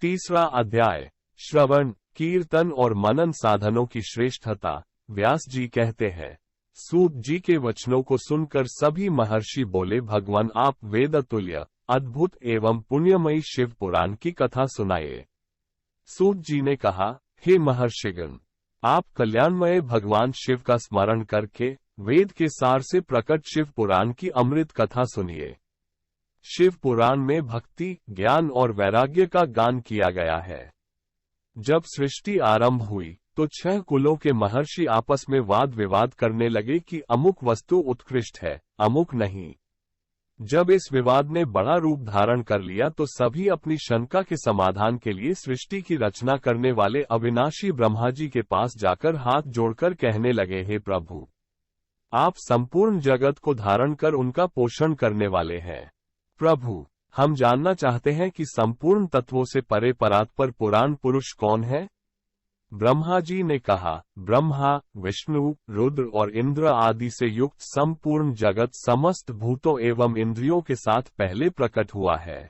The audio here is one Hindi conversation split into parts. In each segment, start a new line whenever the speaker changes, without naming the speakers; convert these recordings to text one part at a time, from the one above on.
तीसरा अध्याय, श्रवण, कीर्तन और मनन साधनों की श्रेष्ठता। व्यास जी कहते हैं, सूत जी के वचनों को सुनकर सभी महर्षि बोले, भगवान आप वेदतुल्य अद्भुत एवं पुण्यमयी शिव पुराण की कथा सुनाइए। सूत जी ने कहा, हे महर्षिगण, आप कल्याणमय भगवान शिव का स्मरण करके वेद के सार से प्रकट शिव पुराण की अमृत कथा सुनिए। शिव पुराण में भक्ति, ज्ञान और वैराग्य का गान किया गया है। जब सृष्टि आरंभ हुई तो 6 कुलों के महर्षि आपस में वाद विवाद करने लगे कि अमुक वस्तु उत्कृष्ट है, अमुक नहीं। जब इस विवाद ने बड़ा रूप धारण कर लिया तो सभी अपनी शंका के समाधान के लिए सृष्टि की रचना करने वाले अविनाशी ब्रह्मा जी के पास जाकर हाथ जोड़कर कहने लगे, हे प्रभु, आप संपूर्ण जगत को धारण कर उनका पोषण करने वाले हैं। प्रभु, हम जानना चाहते हैं कि संपूर्ण तत्वों से परे परात्पर पुराण पुरुष कौन है? ब्रह्मा जी ने कहा, ब्रह्मा, विष्णु, रुद्र और इंद्र आदि से युक्त संपूर्ण जगत समस्त भूतों एवं इंद्रियों के साथ पहले प्रकट हुआ है।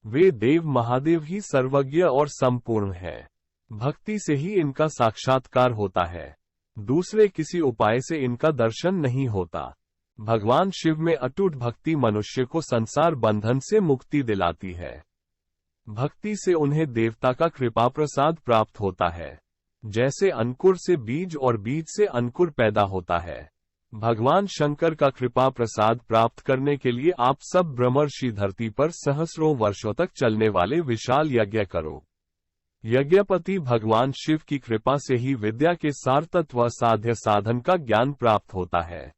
वे देव महादेव ही सर्वज्ञ और संपूर्ण है। भक्ति से ही इनका साक्षात्कार होता है, दूसरे किसी उपाय से इनका दर्शन नहीं होता। भगवान शिव में अटूट भक्ति मनुष्य को संसार बंधन से मुक्ति दिलाती है। भक्ति से उन्हें देवता का कृपा प्रसाद प्राप्त होता है। जैसे अंकुर से बीज और बीज से अंकुर पैदा होता है, भगवान शंकर का कृपा प्रसाद प्राप्त करने के लिए आप सब ब्रह्मर्षि धरती पर सहस्रों वर्षों तक चलने वाले विशाल यज्ञ करो। यज्ञपति भगवान शिव की कृपा से ही विद्या के सारतत्व साध्य साधन का ज्ञान प्राप्त होता है।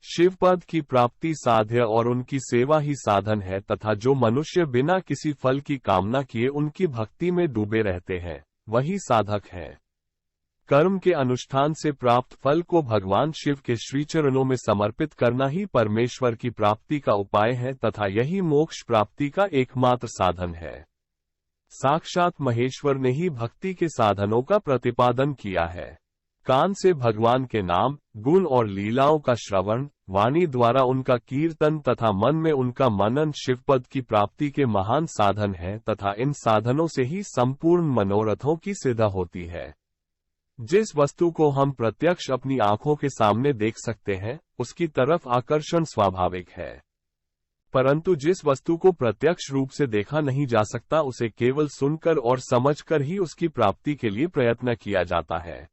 शिवपद की प्राप्ति साध्य और उनकी सेवा ही साधन है, तथा जो मनुष्य बिना किसी फल की कामना किए उनकी भक्ति में डूबे रहते हैं, वही साधक है। कर्म के अनुष्ठान से प्राप्त फल को भगवान शिव के श्रीचरणों में समर्पित करना ही परमेश्वर की प्राप्ति का उपाय है, तथा यही मोक्ष प्राप्ति का एकमात्र साधन है। साक्षात महेश्वर ने ही भक्ति के साधनों का प्रतिपादन किया है। कान से भगवान के नाम, गुण और लीलाओं का श्रवण, वाणी द्वारा उनका कीर्तन तथा मन में उनका मनन शिवपद की प्राप्ति के महान साधन है, तथा इन साधनों से ही संपूर्ण मनोरथों की सिद्ध होती है। जिस वस्तु को हम प्रत्यक्ष अपनी आंखों के सामने देख सकते हैं, उसकी तरफ आकर्षण स्वाभाविक है, परंतु जिस वस्तु को प्रत्यक्ष रूप से देखा नहीं जा सकता, उसे केवल सुनकर और समझकर ही उसकी प्राप्ति के लिए प्रयत्न किया जाता है।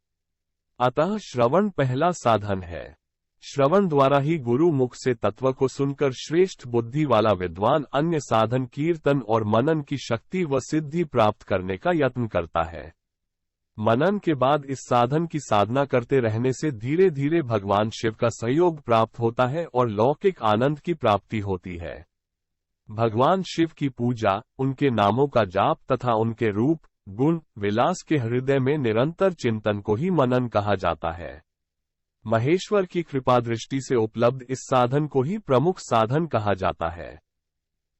अतः श्रवण पहला साधन है। श्रवण द्वारा ही गुरु मुख से तत्व को सुनकर श्रेष्ठ बुद्धि वाला विद्वान अन्य साधन कीर्तन और मनन की शक्ति व सिद्धि प्राप्त करने का यत्न करता है। मनन के बाद इस साधन की साधना करते रहने से धीरे धीरे भगवान शिव का सहयोग प्राप्त होता है और लौकिक आनंद की प्राप्ति होती है। भगवान शिव की पूजा, उनके नामों का जाप तथा उनके रूप, गुण, विलास के हृदय में निरंतर चिंतन को ही मनन कहा जाता है। महेश्वर की कृपा दृष्टि से उपलब्ध इस साधन को ही प्रमुख साधन कहा जाता है।